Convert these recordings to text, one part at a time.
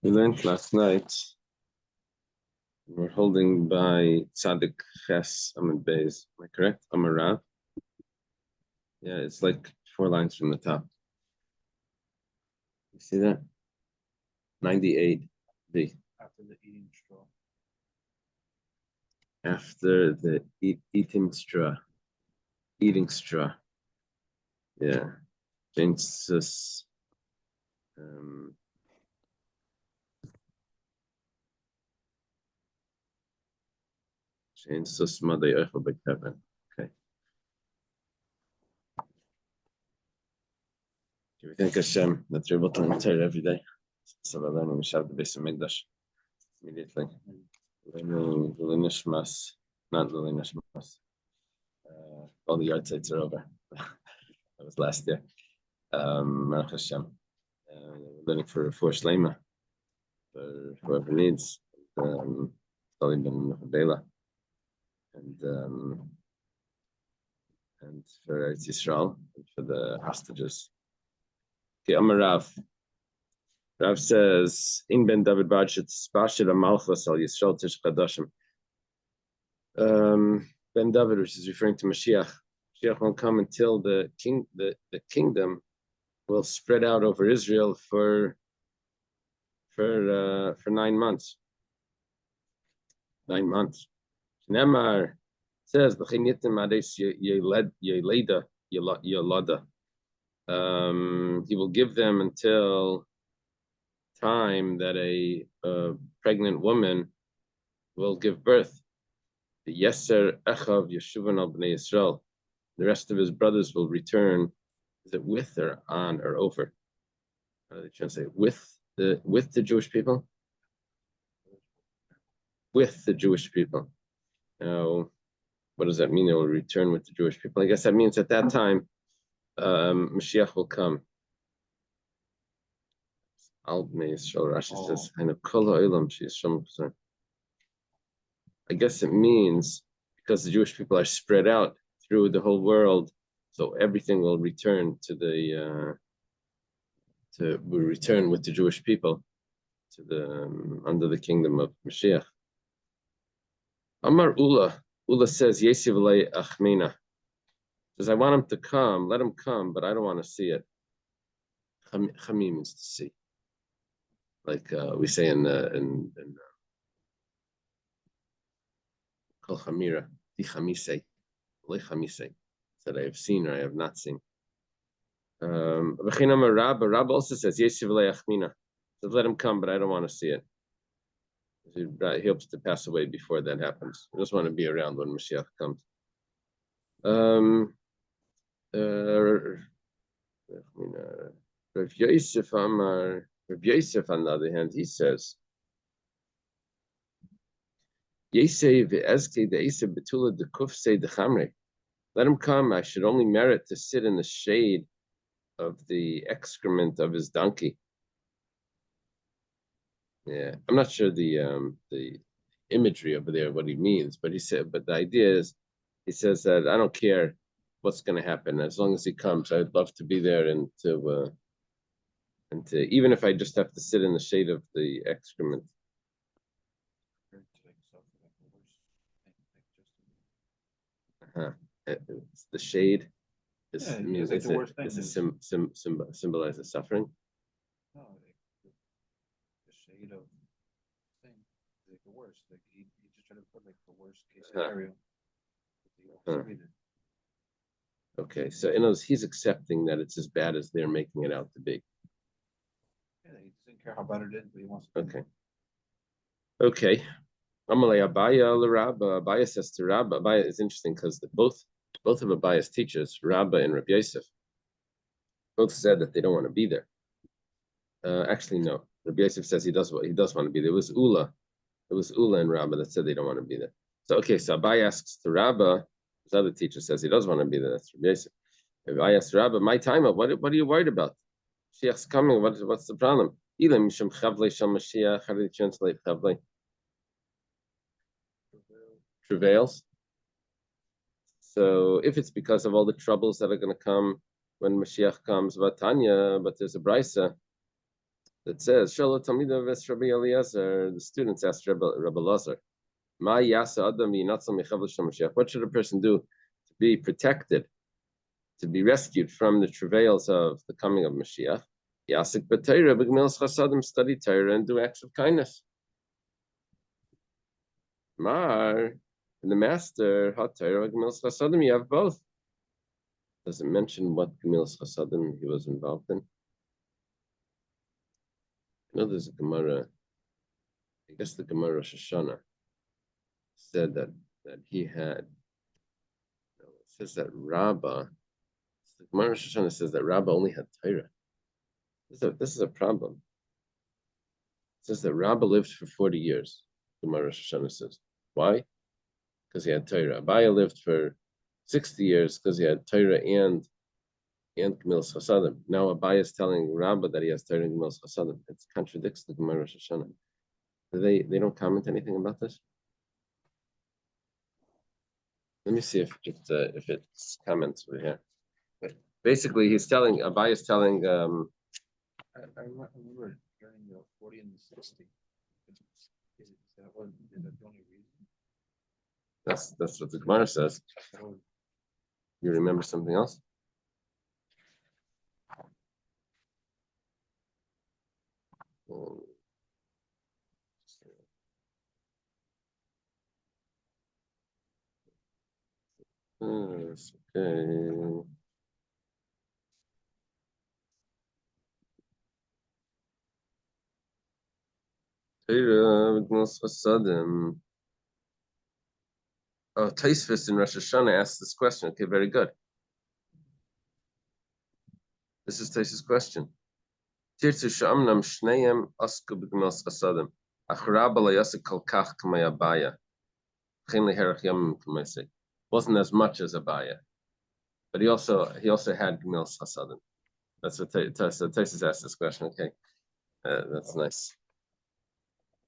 We learned last night, we're holding by Tzadik Ches Amud Beis. Am I correct? Amarav. Yeah, it's like 4 lines from the top. You see that? 98B. After the eating straw. After the eating straw. Eating straw. Yeah. Genesis. Genesis Mother Echel Kevin. Okay. Do we thank Hashem that you're able to enter every day? So we're learning Mishav the Beis Hamikdash immediately. Learning the Nishmas, not the Nishmas. All the yard sites are over. That was last year. Baruch Hashem. Learning for Shlema, for whoever needs. Only been Bela, and for Eretz Yisrael, and for the hostages. Okay, Amar Rav. Rav says, "In Ben David Bajit Spashid Amalchus Al Yisrael Tish Chadashim." Ben David, which is referring to Mashiach. Mashiach won't come until the kingdom will spread out over Israel for 9 months. 9 months. Nemar says, he will give them until time that a pregnant woman will give birth. The Yeser Echav Yeshuvan al Bnei Yisrael. The rest of his brothers will return. Is it with or on or over? How do they translate? With the Jewish people? With the Jewish people. Now, what does that mean? They will return with the Jewish people. I guess that means at that time, Mashiach will come. Al Bnei Yisrael. Rashi says, "Kind of kol ha'olam she'yishom." I guess it means because the Jewish people are spread out through the whole world, so everything will return to will return with the Jewish people to the under the kingdom of Mashiach. Amar Ula says, "Yesiv lei achmina." Says, "I want him to come. Let him come, but I don't want to see it." Chamim means to see, like we say in Kol Chamira, Di Chamise, Le Chamise, that I have seen or I have not seen. Rab also says, Yesiv le'achmina. Says, let him come, but I don't want to see it. He hopes to pass away before that happens. He doesn't want to be around when Mashiach comes. Rav Yosef, on the other hand, he says, let him come. I should only merit to sit in the shade of the excrement of his donkey. Yeah, I'm not sure the imagery over there, what he means, but the idea is, he says that I don't care what's going to happen as long as he comes. I'd love to be there and to even if I just have to sit in the shade of the excrement. It's the shade. Symbolizes suffering. No, the shade of thing, like the worst. Like he just tried to put like the worst case scenario. Okay, so in other words, he's accepting that it's as bad as they're making it out to be. Yeah, he doesn't care how bad it is, but he wants to. Okay. Amalei Abaya l'Rabba. Abaya says to Rabba. Abaya is interesting because both of Abaya's teachers, Rabba and Rabbi Yosef, both said that they don't want to be there. Actually, no. Rabbi Yosef says he does want to be there. It was Ula and Rabba that said they don't want to be there. So Abaya asks to Rabba. His other teacher says he does want to be there. That's Rabbi Yosef. I asked Rabba, my time up. What are you worried about? Mashiach's coming. What's the problem? Ilam misham chavlei shel Mashiach. How do you translate chavlei? Travails. So if it's because of all the troubles that are going to come when Mashiach comes, Vatanya, but there's a brisa that says, Shalom Talmidav es Rabbi Eliezer, the students asked Rabbi Lazar, Ma yasa adam v'yinatzal mechavel shel Mashiach. What should a person do to be protected, to be rescued from the travails of the coming of Mashiach? Yasik b'Torah b'gemilas chasadim, study Torah and do acts of kindness. Mar, and the master, HaTorah b'gemilas chasadim, you have both. Does it mention what gemilas chasadim he was involved in? I know there's a Gemara, I guess the Gemara Rosh Hashanah said that he had, it says that Rabbah, the Gemara Rosh Hashanah says that Rabbah only had Torah. This is a problem. It says that Rabbah lived for 40 years, the Gemara Rosh Hashanah says. Why? Because he had Torah. Abaye lived for 60 years because he had Torah and Gemilas Chasadim. Now Abaye is telling Rabbah that he has Torah and Gemilas Chasadim. It contradicts the Gemara Rosh Hashanah. They don't comment anything about this? Let me see if it's comments over here. But basically, Abaye is telling. I remember hearing the 40 and the 60. Is that the only reason? That's what the Gemara says. You remember something else? Okay. Oh, Taisvis in Rosh Hashanah asked this question. Okay, very good. This is Taisvis' question. Tirtzu sh'amnam shneim asku b'gemilas chasadim. Achraba layasik kolkach k'may Abaya. Chen leherach yamim k'maysek. Wasn't as much as Abaya, but he also had gemilas chasadim. That's what Taisvis asked this question. Okay, that's nice.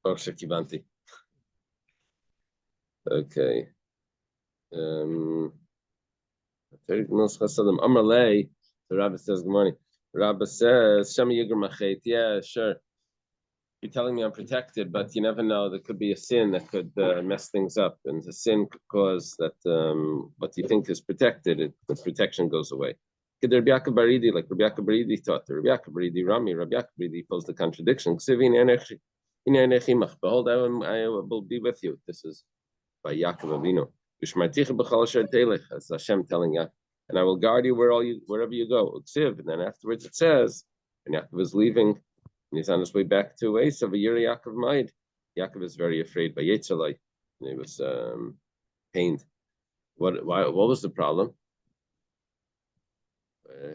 Okay. Amalei, the Rabbi says, good morning. Rabbi says, Shema Yigur Machet. Yeah, sure. You're telling me I'm protected, but you never know. There could be a sin that could mess things up, and the sin could cause that what you think is protected, the protection goes away. Could Rabbi Yaakov Baridi, like Rabbi Yaakov Baridi taught, Rabbi Yaakov Baridi Rami, Rabbi Yaakov Baridi posed the contradiction. Behold, I will be with you. This is by Yaakov Avinu. As Hashem telling you, and I will guard you wherever you go. And then afterwards it says, and Yaakov is leaving, and he's on his way back to Esav. A year Yaakov Maid. Yaakov is very afraid by Yetzalai, and he was pained. What was the problem?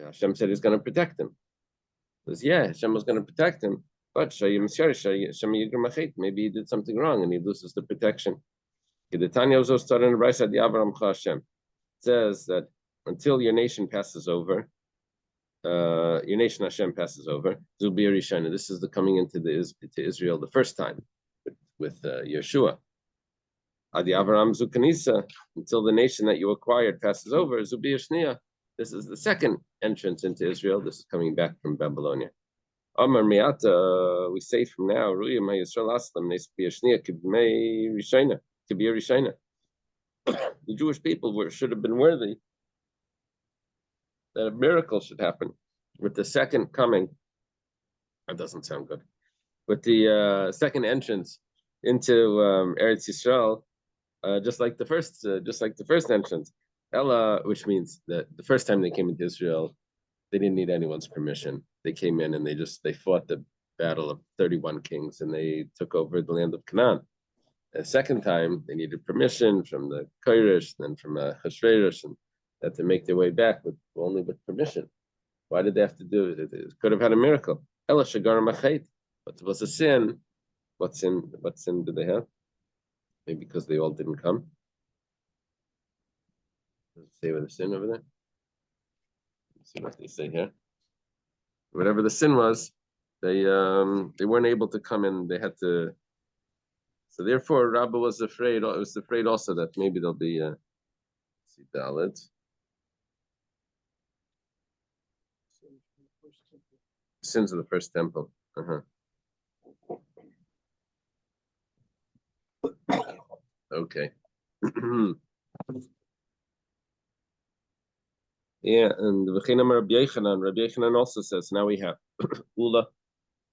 Hashem said he's going to protect him. He says, yeah, Hashem was going to protect him, but maybe he did something wrong and he loses the protection. The Tanya also started in the Brisa the Avram Hashem. It says that until your nation passes over, your nation Hashem passes over, Zubi Rishana. This is the coming into Israel the first time with Yeshua. Adi Avram Zukanisa, until the nation that you acquired passes over, Zubi Shnia. This is the second entrance into Israel. This is coming back from Babylonia. Amar Miata, we say from now, Ruya Yisrael Aslam, Nesbi Shnia, Kibmei Rishana. To be a Rishana. The Jewish people should have been worthy that a miracle should happen with the second coming. That doesn't sound good. With the second entrance into Eretz Yisrael, just like the first entrance. Ella, which means that the first time they came into Israel, they didn't need anyone's permission. They came in and they fought the battle of 31 kings and they took over the land of Canaan. The second time, they needed permission from the Koirish and then from Hashverosh, and that to make their way back only with permission. Why did they have to do it? It could have had a miracle. Ela Shagar Machet. But it was a sin. What sin did they have? Maybe because they all didn't come. Does it say what the sin over there? Let's see what they say here. Whatever the sin was, they weren't able to come in. They had to. So therefore, Rabbah was afraid. Was afraid also that maybe there'll be see Dalit. Sins of the first temple. Okay. Yeah, and Rabbi Yechanan also says now we have Ula,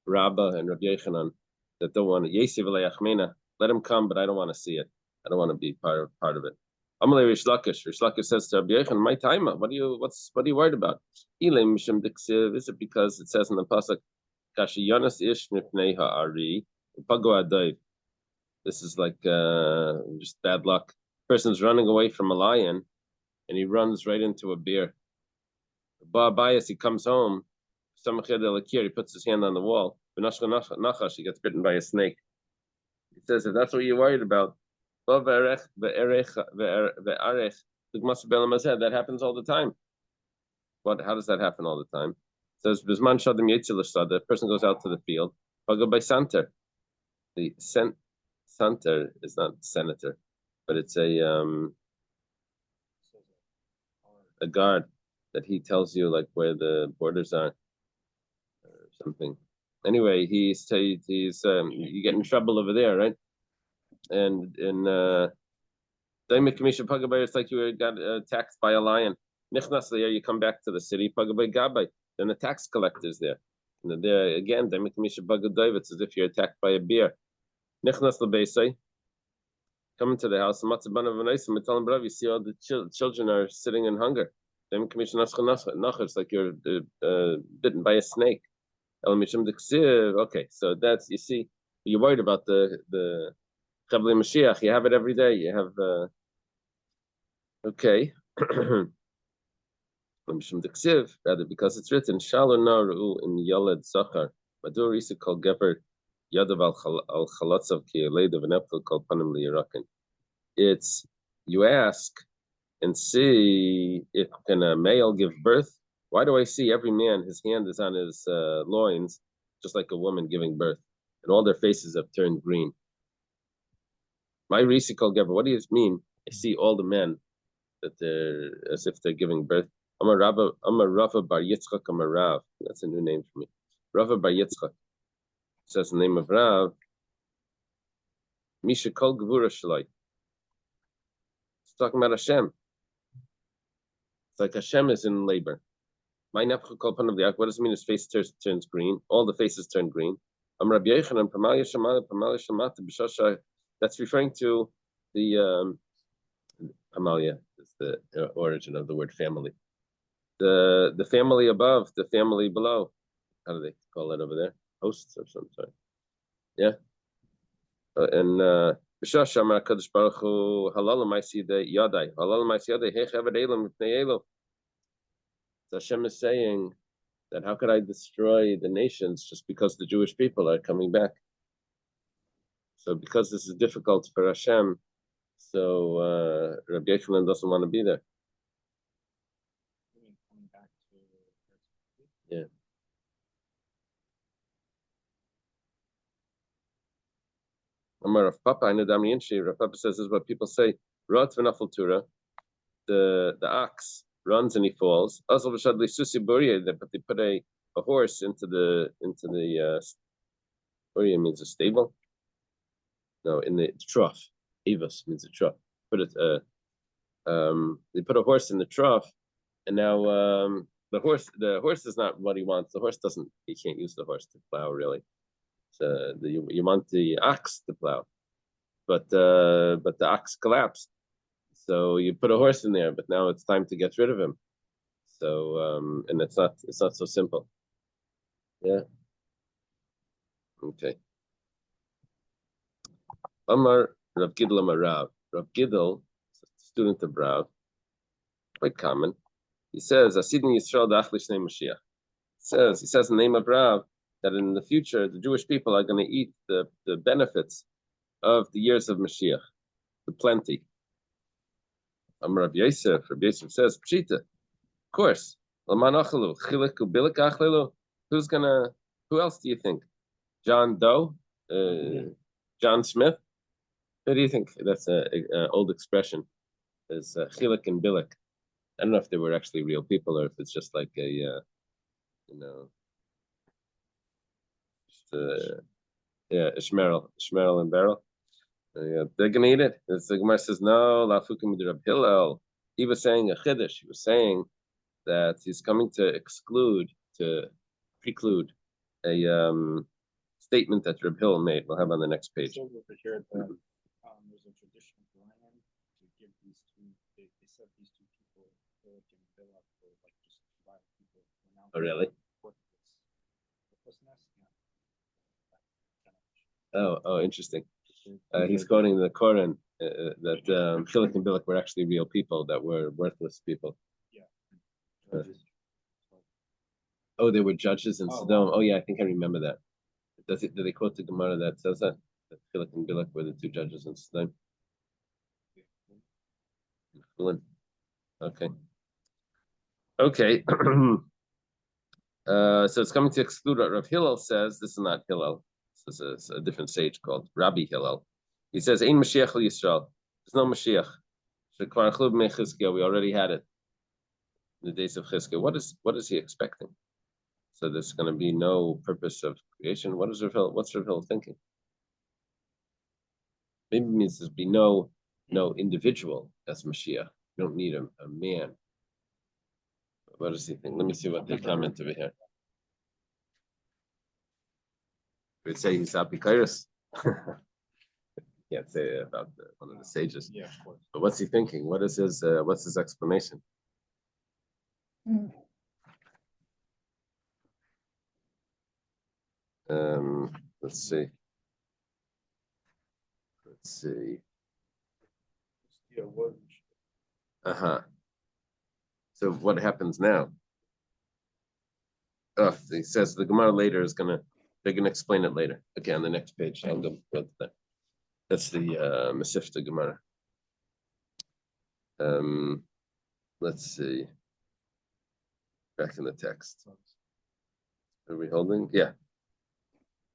Rabba, and Rabbi Yechanan that don't want to Yesiv Achmena. Let him come, but I don't want to see it. I don't want to be part of it. Amalei Rish Lakish. Rish Lakish says to Rabbi Yechanan, "My time. What are you worried about? Elim Mishim Diksiv. Is it because it says in the pasuk Kashi Yonas Ish Mipnei Ha'ari Pago Adayv? This is like just bad luck. Person's running away from a lion, and he runs right into a bear. Bias, he comes home. He puts his hand on the wall. He gets bitten by a snake. He says, if that's what you're worried about, that happens all the time. How does that happen all the time? It says, the person goes out to the field. By Santer. The Santer is not senator, but it's a guard that he tells you like where the borders are or something. Anyway, he's you get in trouble over there, right? And in Daimik Kamisha Pagabay, it's like you got attacked by a lion. Nichnas there, you come back to the city, Pagabay Gabay, then the tax collector's there. And there again, Daimik Kamisha Pagabay, it's as if you're attacked by a bear. Nichnas Lebeisai, come into the house, and tell them, you see all the children are sitting in hunger. It's like you're bitten by a snake. Okay, so that's, you see, you're worried about the Chabli Mashiach. You have it every day. You have okay. Rather, because it's written Shalom Naru in Yaled Zachar. Madur Isa called Geber Yadav al Chalatzav Ki Ledav and Eptel called Panim Liyarakin. It's you ask and see if can a male give birth. Why do I see every man, his hand is on his loins, just like a woman giving birth, and all their faces have turned green? My Risi called Geber, what do you mean? I see all the men that they're as if they're giving birth. I'm a Rava Bar Yitzchak, I'm a Rav. That's a new name for me. Rava Bar Yitzchak. Says the name of Rav. Misha Kol Gevura Shalai. It's talking about Hashem. It's like Hashem is in labor. My Nefcha Kol Pan of the What does it mean his face turns green? All the faces turn green. I'm Rabbi Yechanan, Pamalia Shamata, B'Shosha. That's referring to the Pamalia is the origin of the word family. The family above, the family below. How do they call it over there? Hosts or some sort. Yeah. And B'Shosha Amar Kadosh Baruch Hu Halalam I see the Yadai. Halalam I see Yadai. Hech Eved Elam Mipnei Elo. Hashem is saying that how could I destroy the nations just because the Jewish people are coming back? So because this is difficult for Hashem, so Rabbi Yechanan doesn't want to be there. Yeah. Amar Rav Papa, I know Dami Inshi. Rav Papa says this is what people say. Rat v'nafal tura. The ox runs and he falls. Also, but they put a horse into the Buria means a stable. No, in the trough. Avos means a trough. They put a horse in the trough, and now the horse is not what he wants. The horse he can't use the horse to plow really. So you want the ox to plow, but the ox collapsed. So you put a horse in there, but now it's time to get rid of him. So and it's not so simple. Yeah. Okay. Amar Rav Gidl Amar Rav. Rav Gidl, student of Rav, quite common. He says, Asidin Yisrael Dachlish Name Mashiach. He says in the name of Rav that in the future the Jewish people are going to eat the benefits of the years of Mashiach, the plenty. Amar Rav Yosef says, Pshita, of course. Who else do you think? John Doe? John Smith? What do you think? That's an old expression. There's chilik and bilik. I don't know if they were actually real people or if it's just like a, just, Ishmael and Beryl. They're gonna eat it. The Gemara says no. Lafukim Rab Hillel. He was saying a chiddush. He was saying that he's coming to preclude a statement that Reb Hillel made. We'll have on the next page. So over here, there's a tradition of land to give these two. They said these two people can fill up for like just 5 people. Oh, really? Yeah. Oh, interesting. He's quoting the Quran that Chilik and Bilik were actually real people that were worthless people. Yeah. They were judges in Sodom. Wow. Oh, yeah, I think I remember that. Do they quote the Gemara that says that Chilik and Bilik were the 2 judges in Sodom? Okay. Okay. So it's coming to exclude what Rav Hillel says. This is not Hillel. This is a different sage called Rabbi Hillel. He says, "Ein Mashiach Yisrael." There's no Mashiach. We already had it in the days of Chizkiah. What is he expecting? So there's going to be no purpose of creation. What's Rav Hillel thinking? Maybe it means there's be no individual as Mashiach. You don't need a man. What does he think? Let me see what they comment over here. We'd say he's Apikairos. Can't say about one of the sages. Yeah, of course. But what's he thinking? What's his explanation? Let's see. Yeah, what? So what happens now? He says the Gemara later they're gonna explain it later. Okay, on the next page. I'll go to that. That's the Masifta Gemara. Let's see. Back in the text. Are we holding? Yeah.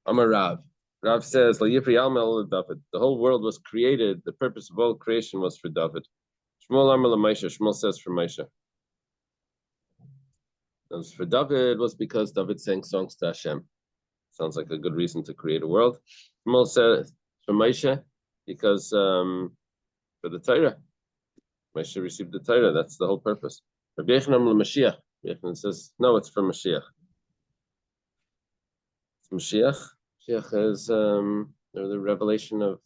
Amar Rav. Rav says, the whole world was created. The purpose of all creation was for David. Shmuel Amar LaMoshe. Shmuel says for Moshe. As for David was because David sang songs to Hashem. Sounds like a good reason to create a world. Shmuel says for Moshe because for the Torah. Moshe received the Torah. That's the whole purpose. Rabbi Yochanan LaMashiach. Yochanan says no, it's for Mashiach. It's Mashiach. Mashiach is the revelation of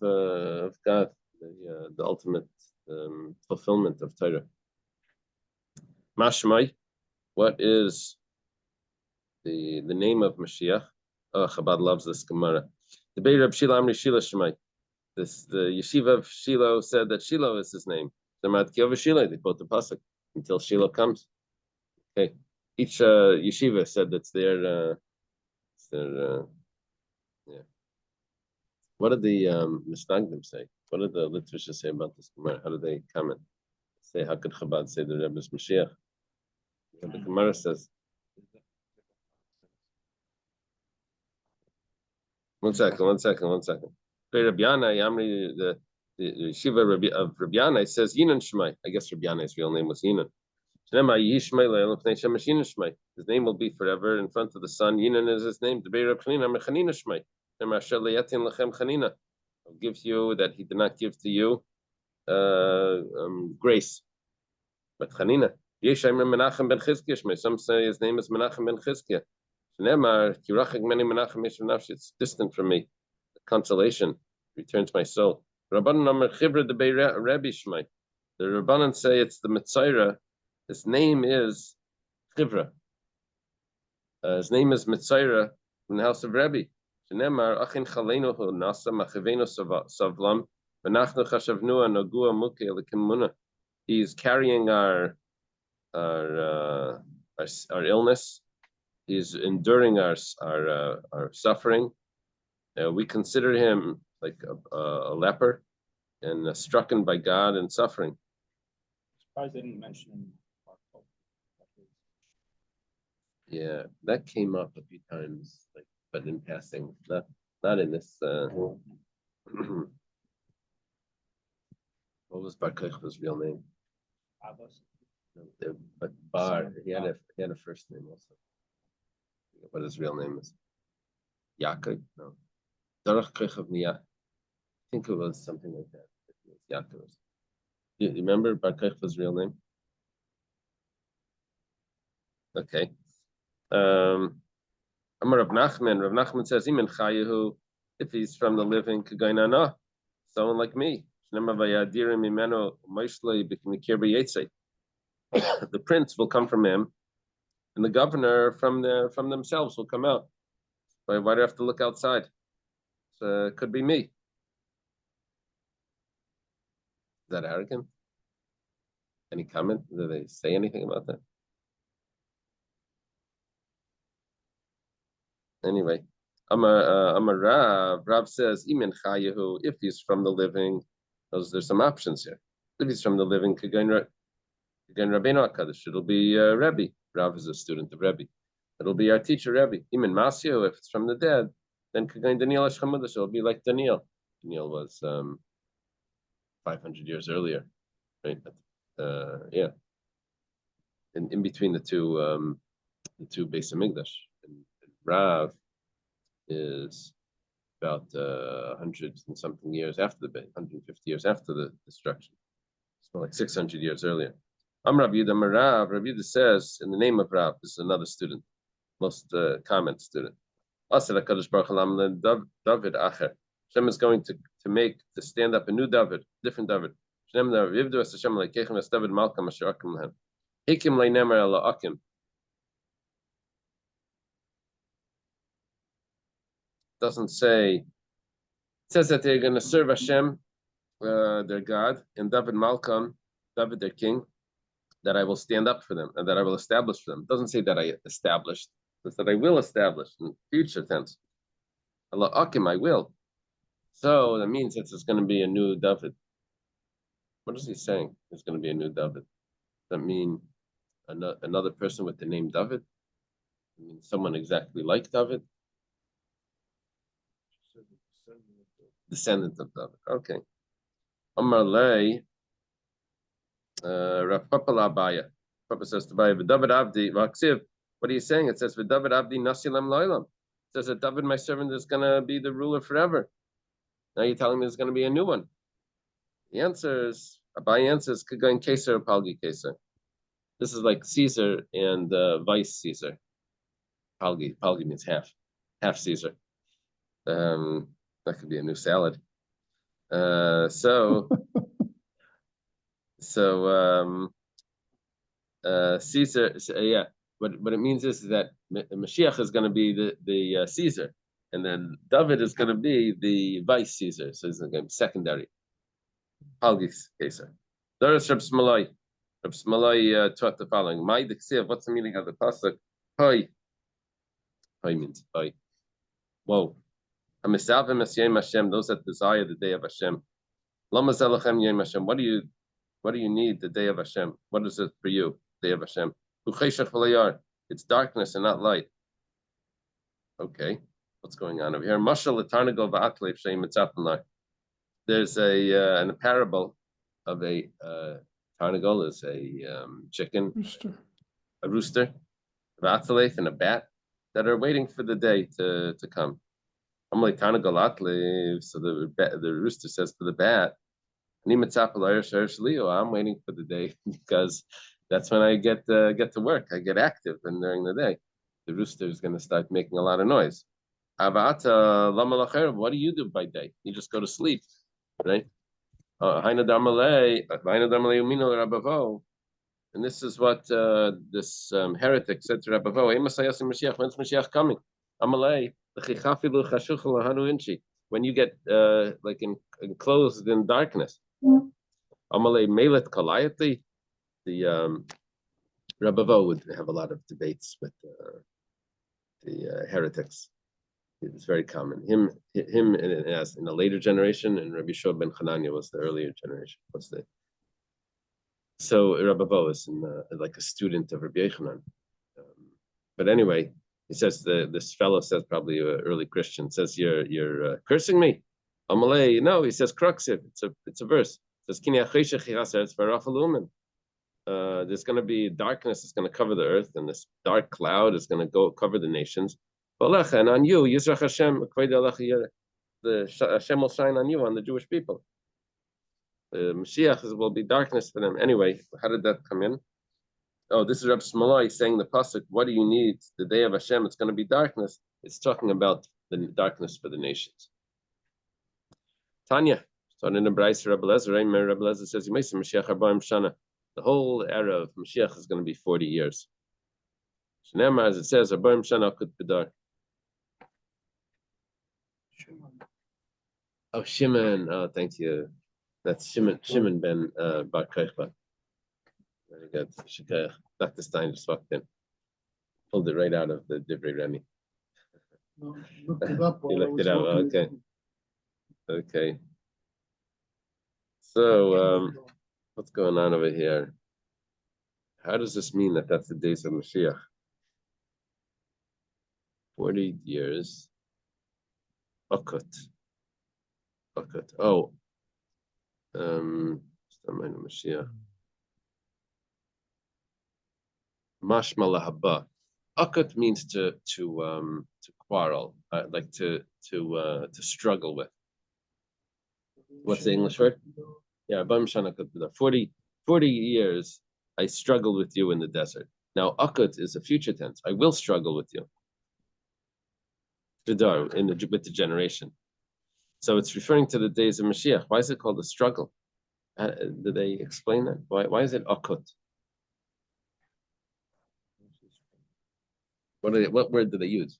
God, the ultimate fulfillment of Torah. Mashmai. What is the name of Mashiach? Oh, Chabad loves this Gemara. The Beir of Shila Amri Shila Shemai. The yeshiva of Shiloh said that Shiloh is his name. The Matkiov Shiloh, they quote the pasuk until Shiloh comes. Okay, each yeshiva said that's their yeah. What did the Misnagdim say? What did the literature say about this Gemara? How did they comment? Say how could Chabad say the Rebbe is Mashiach? The Gemara says. One second. Rabbi Yanai, the yeshiva of Rabbi Yanai says Yinan Shmai. I guess Rabbi Yanai's real name was Yinan. His name will be forever in front of the sun. Yinan is his name. I'll give you that he did not give to you grace. But Chanina. Some say his name is Menachem ben Chizkiah. It's distant from me. Consolation returns my soul. The Rabbanan say it's the Mitzaira. His name is Chivra. His name is Mitzaira from the house of Rebbe. He's carrying our illness. He's enduring our suffering. We consider him like a leper and stricken by God and suffering. Surprised they didn't mention. Yeah, that came up a few times, but in passing, not in this. What was Bar Kochba's real name? Abbas. But Bar, he had a first name also. What his real name is? Yaakov? No. Darach Kochav Niyah. think it was something like that. Yaakov. You remember Bar Kokhba's real name? Okay. Amar Rav Nachman. Rav Nachman says, "Imen chayehu, if he's from the living, kagainana, someone like me." The prince will come from him, and the governor from themselves will come out. Why do I have to look outside? It could be me. Is that arrogant? Any comment? Do they say anything about that? Anyway, Rav says, Imen chayehu, if he's from the living, there's some options here. If he's from the living, Kagain Rabbeinu HaKadosh, it'll be Rebbe. Rav is a student of Rebbe. It'll be our teacher, Rebbe. Imen Masio, if it's from the dead, then Kagain Daniel Ashchamudash, it'll be like Daniel. Daniel was 500 years earlier, right? Yeah. In between the two Beis Hamikdash. And Rav is about 100 and something years after the 150 years after the destruction. So like 600 years earlier. Rav Yehuda says in the name of Rav, this is another student, most common student. David Acher. Hashem is going to stand up a new David, different David. Doesn't say. It says that they're going to serve Hashem, their God, and David Malcolm, David their king, that I will stand up for them and that I will establish for them. It doesn't say that I established. It's that I will establish in future tense. Allah Akim, I will. So that means that there's going to be a new David. What is he saying? There's going to be a new David. Does that mean another person with the name David? I mean someone exactly like David? Descendant of David. Okay. Amar Lei, Rav Papa Abaya. Papa says to Abaya, David Abdi, Vaksiv. What are you saying? It says, David Abdi Nasilam Loilam. It says that David, my servant, is going to be the ruler forever. Now you're telling me there's going to be a new one. The answer is, Abaya answers, Kagain Caesar, Palgi Caesar. This is like Caesar and Vice Caesar. Palgi means half Caesar. That could be a new salad. Caesar, yeah. What it means is that Mashiach is going to be the Caesar, and then David is going to be the Vice Caesar. So it's going to be secondary. Palgis Caesar. Doris Reb Smalai. Reb Smalai taught the following. What's the meaning of the pasuk? Hoi. Hoi means hoi. Whoa. Those that desire the day of Hashem. What do you need the day of Hashem? What is it for you, day of Hashem? It's darkness and not light. Okay, what's going on over here? There's a parable of a tarnagol is a chicken, a rooster, and a bat that are waiting for the day to come. So the rooster says to the bat, I'm waiting for the day because that's when I get to work. I get active, and during the day, the rooster is going to start making a lot of noise. What do you do by day? You just go to sleep, right? And this is what this heretic said to Rabavo. When's Mashiach coming? When you get like enclosed in darkness. Amalei Melet Kalayati, the Rabavo would have a lot of debates with the heretics. It was very common. Him as in a later generation, and Rabbi Shua ben Chananya was the earlier generation. So Rabavo is like a student of Rabbi Yochanan. But anyway, he says this fellow says, probably an early Christian, says you're cursing me. Amalei, no, he says Kruxiv. It's a verse. It says there's going to be darkness that's going to cover the earth, and this dark cloud is going to go cover the nations. And on you, Yisrach Hashem, Hashem will shine on you, on the Jewish people. The Mashiach will be darkness for them. Anyway, how did that come in? Oh, this is Reb Shmulai saying the pasuk. What do you need? The day of Hashem, it's going to be darkness. It's talking about the darkness for the nations. Tanya, starting in Bryce, Rebbe Lezer, Rebbe Lezer says, "You may say Mashiach Arbaim Shana." The whole era of Mashiach is going to be 40 years. Shneimar, as it says, Arbaim Shana Kut B'dar. Oh, Shimon. Oh, thank you. That's Shimon ben Bar Kochba. Very good. Shikayach. Dr. Stein just walked in. Pulled it right out of the Divrei Remi. No, looked it up. You looked it up. Okay. Okay. So, what's going on over here? How does this mean that that's the days of Mashiach? 40 years. Akut. Oh. Mashiach. Mashma lahaba. Akut means to quarrel, like to struggle with. What's the English word? Yeah, 40 years I struggled with you in the desert. Now akut is a future tense. I will struggle with you. With the generation. So it's referring to the days of Mashiach. Why is it called a struggle? Did they explain that? Why is it akut? What word do they use?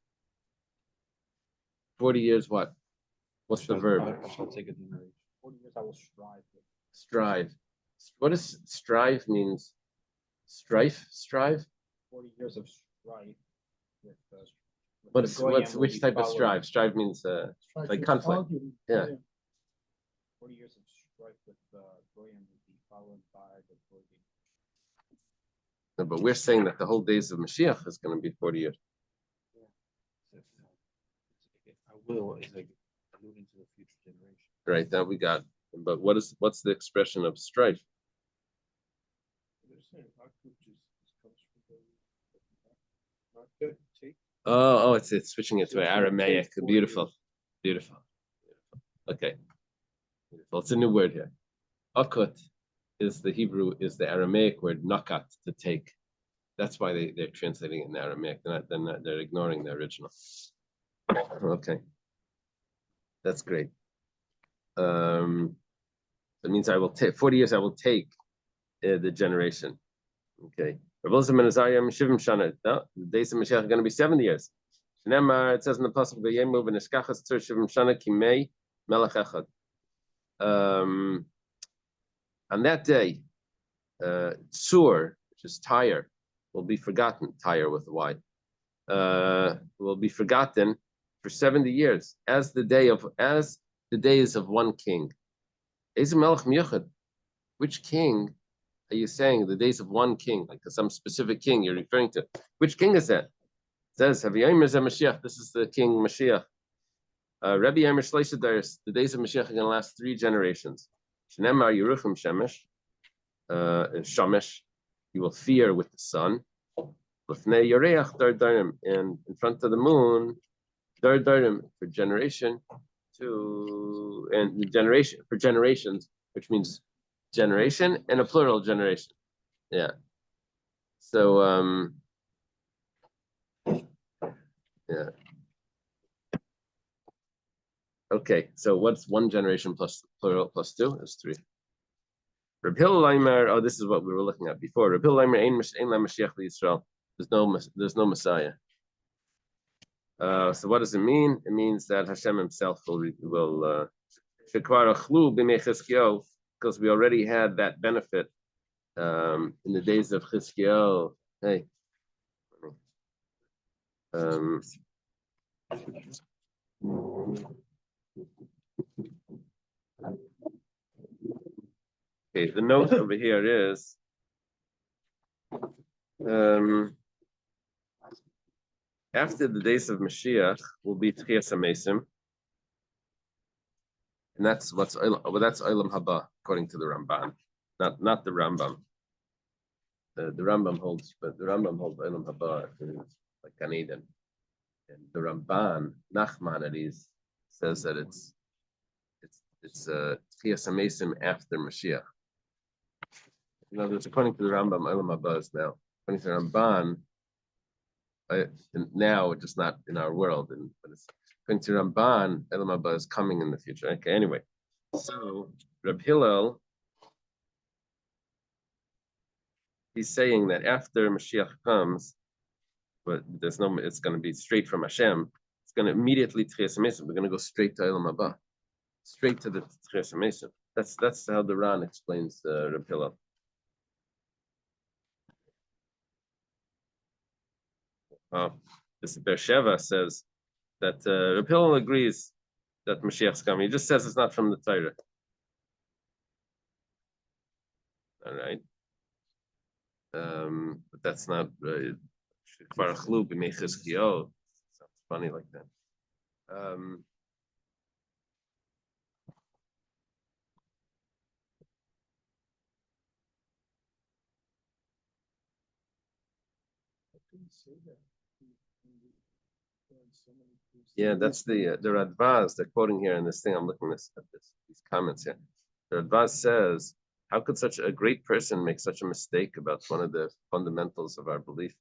40 years what? What's the verb? I shall take a generation. 40 years I will strive with. Strive. What does strive means? Strife? Strive? 40 years of strife with Which type of strive? Strive means like conflict. Yeah. 40 years of strife with Goyim will be followed by the Goyim. No, but we're saying that the whole days of Mashiach is going to be 40 years. I will is like alluding to the future generation. Right, that we got. But what's the expression of strife? Oh, it's switching it to Aramaic. Beautiful. Okay. Beautiful. It's a new word here. Akut is the Aramaic word nakat, to take. That's why they're translating it in Aramaic. They're ignoring the original. Okay. That's great. That means I will take 40 years. I will take the generation. Okay. No, the days of Mashiach are going to be 70 years. It says in the pasuk, on that day, Tsur, which is Tyre, will be forgotten. Tyre with a Y, will be forgotten for 70 years, as the days of one king. Which king are you saying? The days of one king, like some specific king you're referring to? Which king is that? It says, Mashiach. This is the king Mashiach. Rabbi Yemer Shleishadaris, the days of Mashiach are going to last 3 generations. Shnemar Yeruchim Shemesh, Shamesh, you will fear with the sun. Lefnei Yoreach Dar Darim, and in front of the moon, Dar Darim, for generation to, and generation for generations, which means generation and a plural generation. Yeah. So yeah. Okay, so what's one generation plus plural plus 2 is 3. Reb Hillel Leimer, oh, this is what we were looking at before. Reb Hillel Leimer, ein Mashiach Yisrael. There's no Messiah. So what does it mean? It means that Hashem Himself will because we already had that benefit in the days of Chizkiyahu. Hey. Okay, the note over here is after the days of Mashiach will be Tchias HaMesim, and that's Olam Haba according to the Ramban, not the Rambam. The Rambam holds Olam Haba like Gan Eden, and the Ramban Nachmanides says that it's Tchias HaMesim after Mashiach. In other words, according to the Rambam, Olam Haba is now. According to the Ramban, now just not in our world, but it's according to Ramban, Olam Haba is coming in the future. Okay, anyway, so Reb Hillel, he's saying that after Mashiach comes, but there's no, it's going to be straight from Hashem. It's going to immediately Tchias HaMesim. We're going to go straight to Olam Haba, straight to the Tchias HaMesim. That's how the Ran explains Reb Hillel. This Beersheva says that Reb Hillel agrees that Mashiach's coming. He just says it's not from the Torah. All right. But that's not sounds funny like that. Yeah, that's the Radvaz they're quoting here in this thing. I'm looking at these comments here. The Radvaz says, how could such a great person make such a mistake about one of the fundamentals of our belief?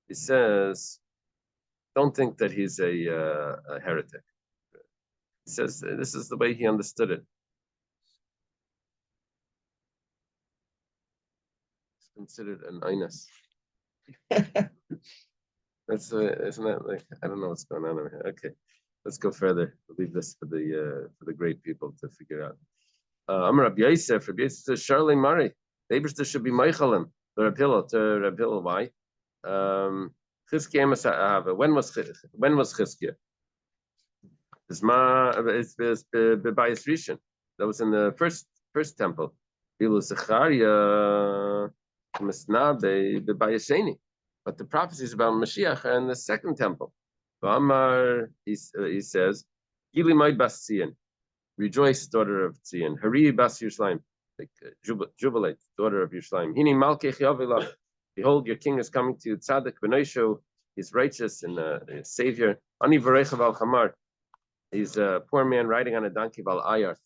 He says, don't think that he's a heretic. He says this is the way he understood it. It's considered an einus. That's isn't that like, I don't know what's going on over here. Okay, let's go further. We'll leave this for the great people to figure out. I'm Rabbi Yosef. Rabbi Yosef says, Charlie Murray. The Eberster should be Meichalim. The Reb Hillel. Why? Chizkiah must have. When was Chizkiah? It's Bebayis Rishon. That was in the first temple. Bilu Zechariah Misnabe Bebayis Sheni. But the prophecies about Mashiach are in the second temple. He says, Gili Maid Bas Tzion, rejoice, daughter of Tzion. Hari Bas Yerushalayim, like jubilate, daughter of Yerushalayim. Hini Malkech Yavilah, behold, your king is coming to you. Tzaddik B'noisho, he's righteous and a savior. Ani Varechav Al Chamar, he's a poor man riding on a donkey. Val Ayar,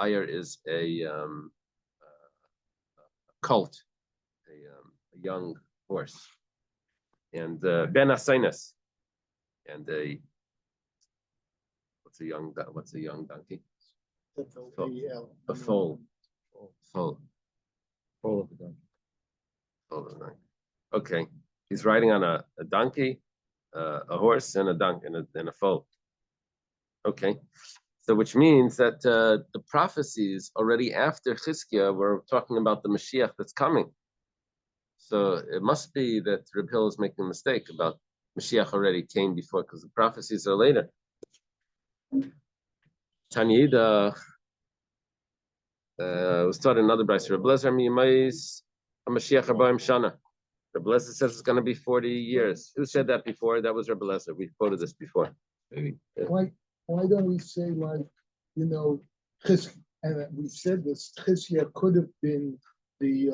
Ayar is a colt, a young horse. And Ben Asainas, and what's a young donkey? A foal. Foal of the donkey. Okay, he's riding on a donkey, a horse, and a donkey, and a foal. Okay, so which means that the prophecies already after Chizkiah were talking about the Mashiach that's coming. So it must be that Reb Hillel is making a mistake about Mashiach already came before, because the prophecies are later. Tanida was taught in another brayso. Reb Lezer miyimais Mashiach 40 shana. Reb Lezer says it's going to be 40 years. Who said that before? That was Reb Lezer. We quoted this before. Maybe. Yeah. Why don't we say, like, and we said this, Chizkiah could have been the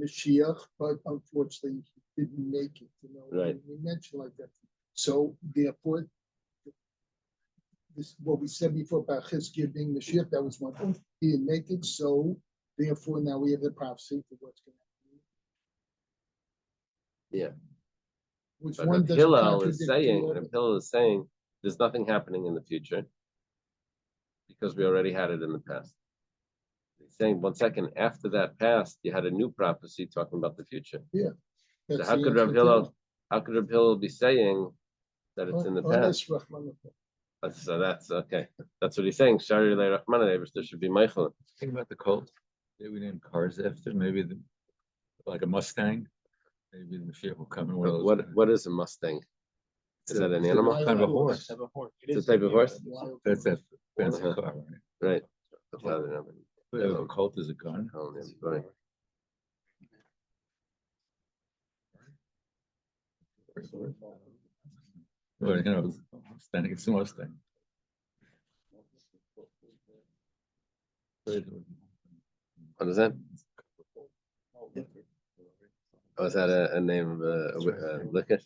Mashiach, but unfortunately he didn't make it. Right. We mentioned like that. So therefore, this what we said before about Chizkiah being Mashiach, that was one thing. He didn't make it, so therefore now we have the prophecy for what's going to happen. Yeah. Which But one Reb Hillel is saying there's nothing happening in the future because we already had it in the past. He's saying 1 second after that passed, you had a new prophecy talking about the future. Yeah. So how could Reb Hillel be saying that it's in the past? So that's okay. That's what he's saying. Shari le Rahman, there should be Michael. Think about the cult. Maybe we named cars after. Maybe like a Mustang. Maybe the Mashiach will come in one of those. What is a Mustang? Is that an animal? Kind of a horse. It's a type of horse. That's a fancy car, Right. A cult is a gun. Oh, yeah, right. Well, Mustang. It's a Mustang. What is that? Oh, is that a name of a liquor?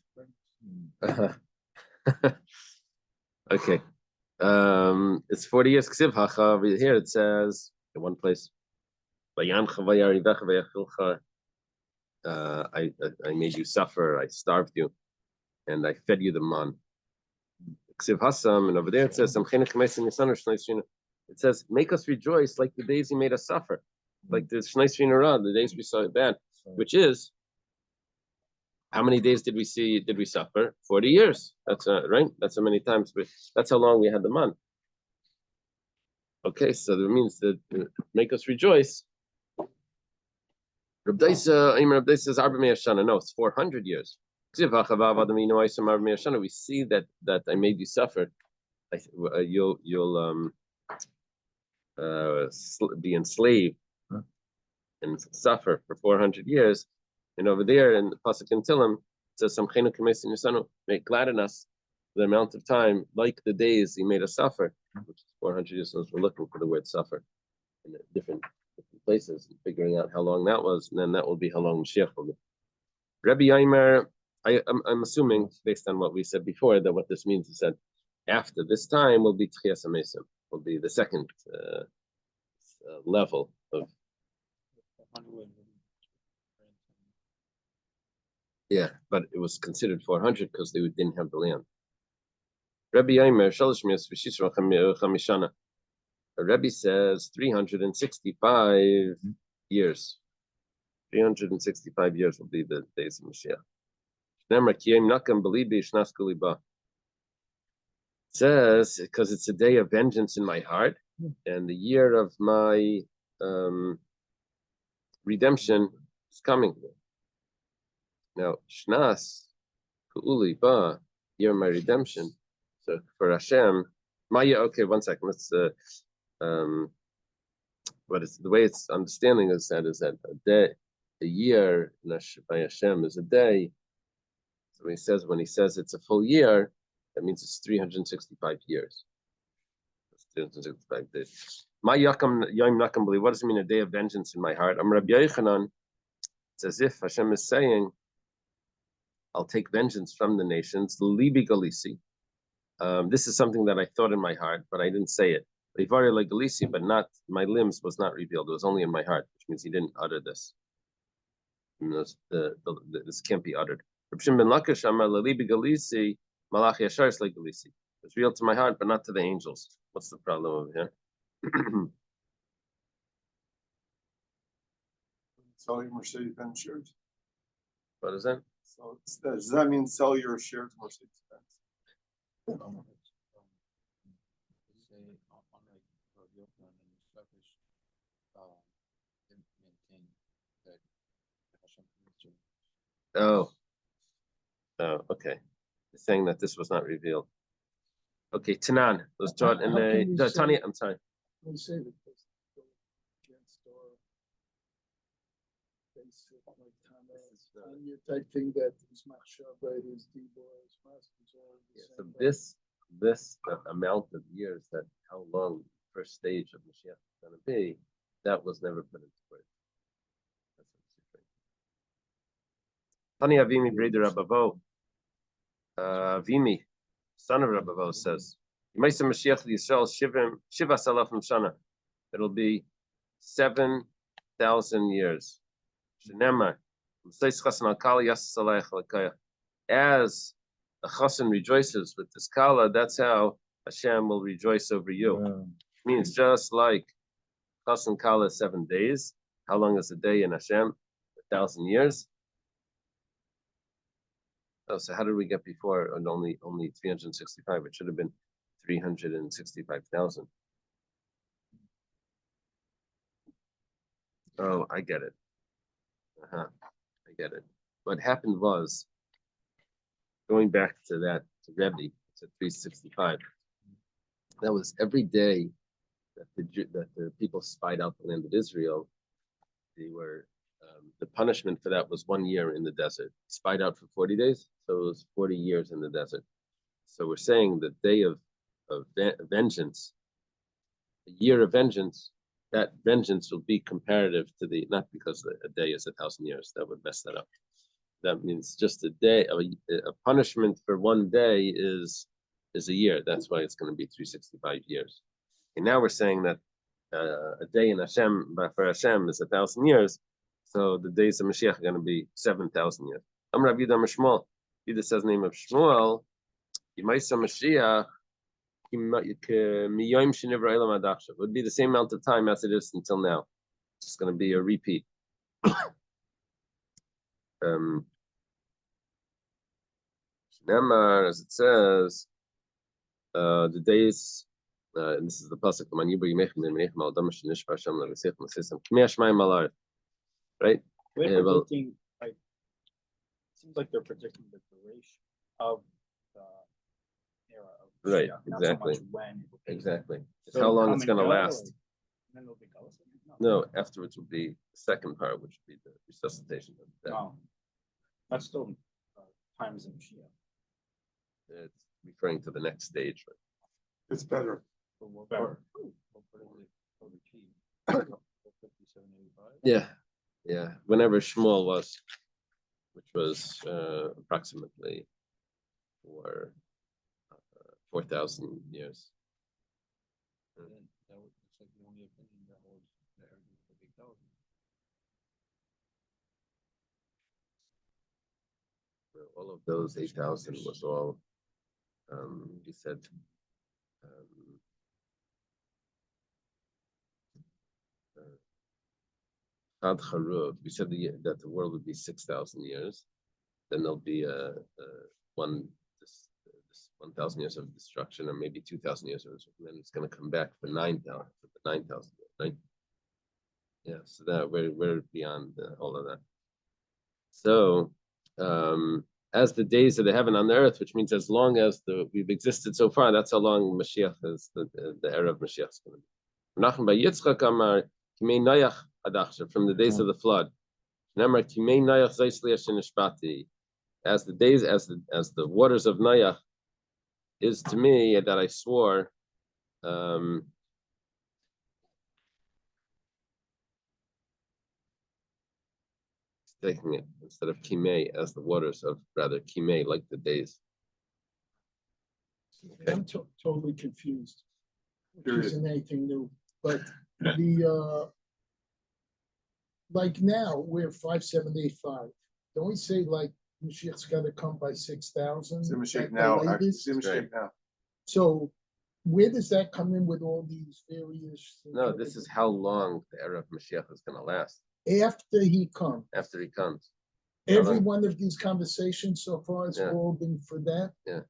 Okay. It's 40 years. Over here it says in one place, I made you suffer, I starved you, and I fed you the man. And over there it says, it says, make us rejoice like the days he made us suffer, like the Shnei Shrina, the days we saw it bad, which is how many days did we suffer? 40 years. That's right. That's how many times. That's how long we had the man. Okay, so that means that make us rejoice. Reb Daisa says, no, it's 400 years. We see that I made you suffer. You'll be enslaved and suffer for 400 years. And over there in the Pasuk in Tillim, it says, make glad in us the amount of time, like the days he made us suffer, which is 400 years. So we're looking for the word suffer in different places, and figuring out how long that was, and then that will be how long Mashiach will be. Rabbi Yaimer, I'm assuming, based on what we said before, that what this means is that after this time will be Tchias HaMesim, will be the second level of. Yeah, but it was considered 400 because they didn't have the land. Rabbi Yaimer, the Rebbe says 365 years. 365 years will be the days of Mashiach. It says, because it's a day of vengeance in my heart, and the year of my redemption is coming. Now, Shnas, Ku'uli Ba, year of my redemption. So for Hashem, Maya, okay, one second, let's but it's the way it's understanding is that a day, a year by Hashem is a day. So when he says it's a full year, that means it's 365 years. It's 365 days. My yakam yom nakam believe. What does it mean? A day of vengeance in my heart. I'm Rabbi Yochanan. It's as if Hashem is saying, "I'll take vengeance from the nations." Libi galisi. This is something that I thought in my heart, but I didn't say it. But not my limbs was not revealed. It was only in my heart, which means he didn't utter this. This can't be uttered. It's real to my heart, but not to the angels. What's the problem over here? Sell your Mercedes-Benz shares. What is that? So does that mean sell your shares Mercedes-Benz? Oh, okay. It's saying that this was not revealed. Okay, Tanan was taught in the Tanya. I'm sorry. We say that this against our basic like Tanya type thing that is Machshava, is Dibor, is So this amount of years, that how long the first stage of Mashiach is going to be, that was never put into words. Tani Avimi Breder Rabavo, Avimi, son of Rabavo, says, it'll be 7,000 years. As a chassan rejoices with this kala, that's how Hashem will rejoice over you. Wow. Means just like chassan kala is 7 days. How long is a day in Hashem? 1,000 years. Oh, so how did we get before only 365? It should have been 365,000. Oh, I get it. I get it. What happened was, going back to that, to Rebbe, it's at 365. That was every day that the people spied out the land of Israel. They were the punishment for that was 1 year in the desert. Spied out for 40 days, so it was 40 years in the desert. So we're saying the day of vengeance, a year of vengeance. That vengeance will be comparative to the, not because a day is 1,000 years. That would mess that up. That means just a day, a punishment for 1 day is is a year. That's why it's going to be 365 years. And now we're saying that a day in Hashem, but for Hashem is 1,000 years. So the days of Mashiach are going to be 7,000 years. Amar Rav Yehuda Shmuel. Yehuda says the name of Shmuel. Yimaisa Mashiach would be the same amount of time as it is until now. It's going to be a repeat. Nemar, as it says, the days. And this is the pasuk. Right? They're Yeah, well- predicting, like, it seems like they're predicting the duration of the era of Right, Mashiach, not exactly. so much when. it will be. Exactly. It's So how long come it's and going to go, last. and then there'll be Galus again? No, afterwards will be the second part, which would be the resuscitation of death. No. That's still times in Mashiach. It's referring to the next stage. Right? It's better. Better. Yeah, yeah. Whenever Shmuel was, which was approximately for 4,000 years. All of those 8,000 was all. He said. Chad Charut, we said that the world would be 6,000 years. Then there'll be this 1,000 years of destruction, or maybe 2,000 years of destruction. Then it's going to come back for 9,000 years, right? Yeah, so that we're beyond all of that. So, as the days of the heaven on the earth, which means as long as we've existed so far, that's how long Mashiach is, the era of Mashiach is going to be. Menachem by Yitzchak Amar Kimei Noach Adachshav, from the days of the flood. Nemar Kimei Noach Zaisli Hashem Nishpati, as the days, as the waters of Noach is to me that I swore. Taking it instead of Kimei as the waters of, rather Kimei like the days. I'm totally confused. Which Period. isn't anything new, but the like now we're 5,785. Don't we say like Mashiach's got to come by 6,000? Zimashik at the now. latest? Zimashik now. So where does that come in with all these various? No, this is how long the era of Mashiach is going to last after he comes. after he comes. Every one of these conversations so far has Yeah. all been for that. Yeah.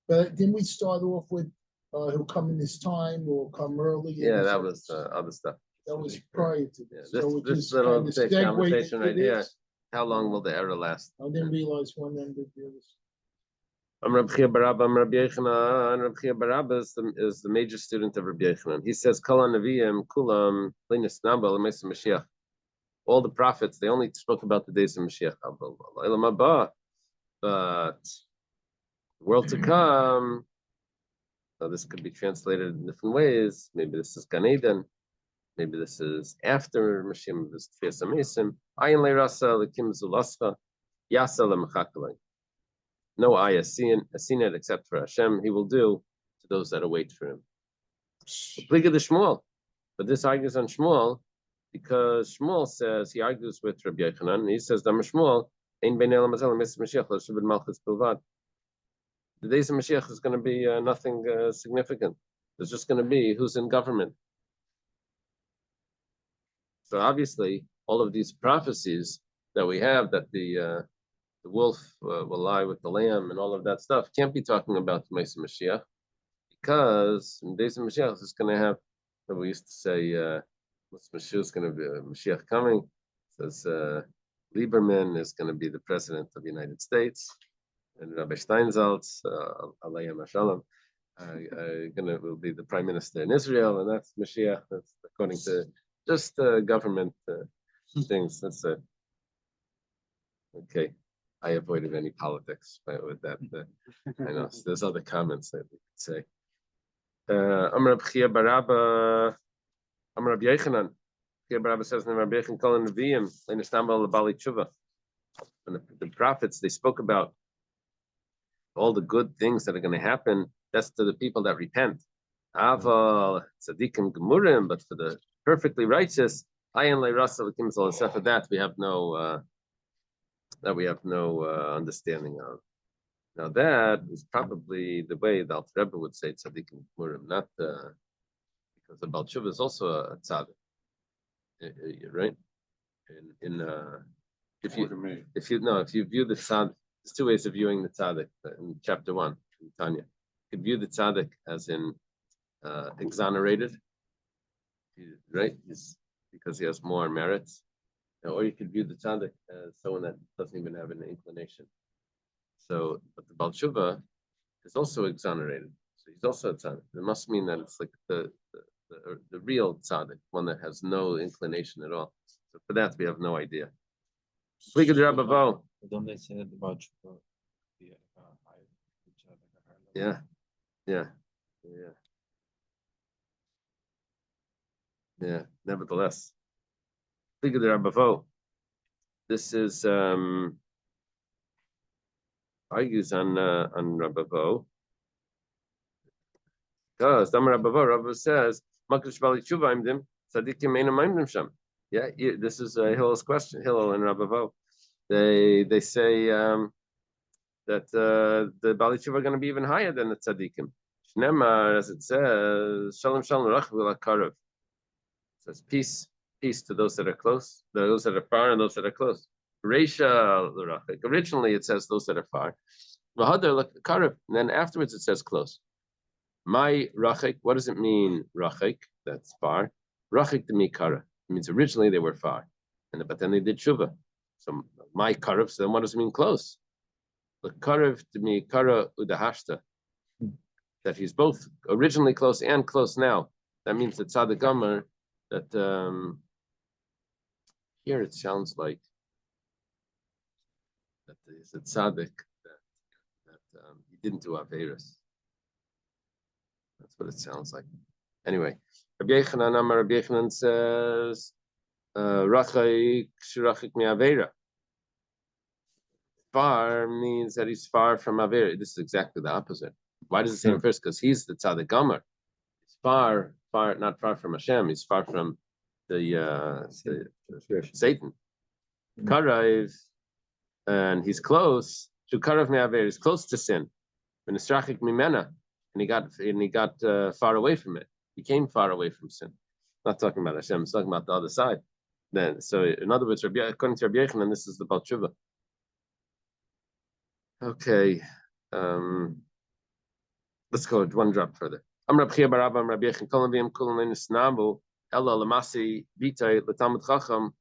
But didn't we start off with he'll come in this time or come early? Yeah, that was other stuff. that was prior to Yeah, this. this, So it this just little kind of big segued conversation into right here. this. How long will the era last? I didn't realize one ended the other. Rab Chia Barabba, Rabbi Yochanan. Rab Chia Barabba is the major student of Rabbi Yochanan. He says, Kol Nevi'im Kulam Linas Naba L'Meis Mashiach. All the prophets, they only spoke about the days of Mashiach. But the world to come, so this could be translated in different ways. Maybe this is Gan Eden. Maybe this is after Mashiach, this Tfias HaMesim. Ayin Le'rasa L'Kim Zulascha Yasa L'Mechakalei. No eye has seen it except for Hashem. He will do to those that await for him. Pliga the Shmuel, but this argues on Shmuel because Shmuel says he argues with Rabbi Yochanan. And he says, "Dam Shmuel ein bein elam hazel Mr. Mashiach l'shubed malchus bilvad." The days of Mashiach is going to be nothing significant. There's just going to be who's in government. So obviously, all of these prophecies that we have that the wolf will lie with the lamb and all of that stuff can't be talking about the Mesa Mashiach, because in the days of Mashiach is going to have, we used to say, what's Mashiach is going to be Mashiach coming. It says Lieberman is going to be the president of the United States, and Rabbi Steinsaltz, Alayhim Hashalom, will be the prime minister in Israel, and that's Mashiach. That's according to just government things. That's it. Okay. I avoided any politics with that. I know there's other comments that we could say. Amar Rab Chia Barabba, Amar Rab Yochanan. Chia Barabba says, "Rabbi Yochanan Kol Nevi'im Leinistam Bali Tshuva." And the prophets, they spoke about all the good things that are going to happen That's to the people that repent. Aval tzaddikim gemurim, but for the perfectly righteous, ayin le'rasa l'kimzal. Except for that, we have no understanding of. Now that is probably the way the Alter Rebbe would say tzaddikim gemurim, not because the Baal Tshuva is also a tzaddik, right? If you view the tzaddik, there's two ways of viewing the tzaddik in chapter 1 in Tanya. You could view the tzaddik as in exonerated, right? Because he has more merits, or you could view the tzaddik as someone that doesn't even have an inclination. So, but the Baal Tshuva is also exonerated, so he's also a tzaddik. It must mean that it's like the real tzaddik, one that has no inclination at all. So for that, we have no idea. Don't they say that about Yeah. Nevertheless, this is argues on Rabavo. Because Rabavo says, yeah, this is Hillel's question. Hillel and Rabavo, they say that the Bali Tshuva are going to be even higher than the tzaddikim. Shnemar, as it says, Shalom Shalom Rachvil HaKarav. It says peace to those that are close, those that are far, and those that are close. Reisha l'rachik. Originally, it says those that are far. V'hadar l'karav. And then afterwards, it says close. My rachik. What does it mean? Rachik. That's far. Rachik to me kara. It means originally they were far, but then they did tshuva. So my karav. So then what does it mean close? L'karav to me kara udahashta. That he's both originally close and close now. That means that tzaddik gomer. That here it sounds like that there's a tzaddik that he didn't do Averis. That's what it sounds like. Anyway, Rabbi Yechanan says, Rachik shirachik mi Avera. Far means that he's far from Avera. This is exactly the opposite. Why does it say first? Because he's the tzaddik gomer. He's far, not far from Hashem. He's far from the Satan. Karaiv, and he's close to Karav me'aver. He's close to sin. When Nisrachik mimena, and he got far away from it. He came far away from sin. Not talking about Hashem. He's talking about the other side. Then, so in other words, according to Rabbi Yechanan, this is the Baal Tshuva. Okay, let's go one drop further. I'm Rabbi Chia Barabba. I'm Rabbi Yechon. Kol Neviim Kulam Nisnabu Ella Lamasi Vitay L'Talmud Chacham.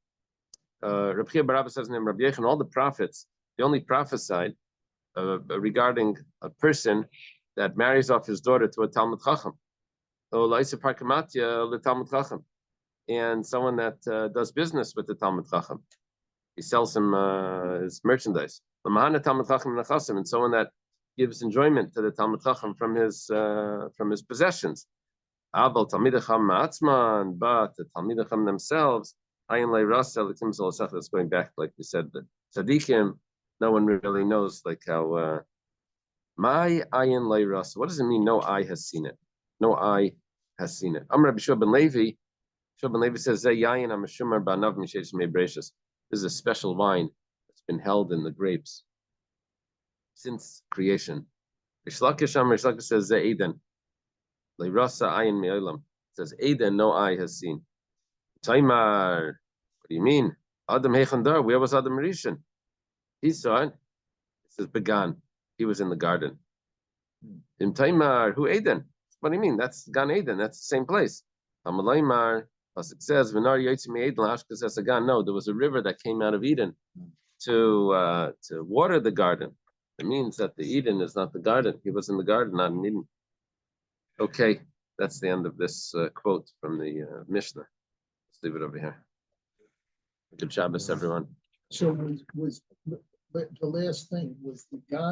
Rabbi Chia Barabba says in Rabbi Yechon, all the prophets, they only prophesied regarding a person that marries off his daughter to a Talmud Chacham. And someone that does business with the Talmud Chacham. He sells him his merchandise. And someone that gives enjoyment to the Talmud Chacham from his possessions. But the Talmid Chacham themselves, that's going back, like we said, the tzaddikim, no one really knows, like how my ayin leirasa. What does it mean? No eye has seen it. No eye has seen it. Amar Rabbi Shua ben Levi. Shua ben Levi says, this is a special wine that's been held in the grapes since creation. Rish Lakish says, Eden. Leirasa ayin me'olam. It says, Eden, no eye has seen. Taimar, what do you mean? Adam Hechandar, where was Adam Rishon? He saw it. It says, Began. He was in the garden. In Taimar, who Eden? What do you mean? That's Gan Eden. That's the same place. Amalaymar, as it says, V'nar Yotzim Eden Lashkas as a Gan. No, there was a river that came out of Eden to water the garden. It means that the Eden is not the garden. He was in the garden, not in Eden. Okay, that's the end of this quote from the Mishnah. Let's leave it over here. Good Shabbos, everyone. So was the last thing was the guy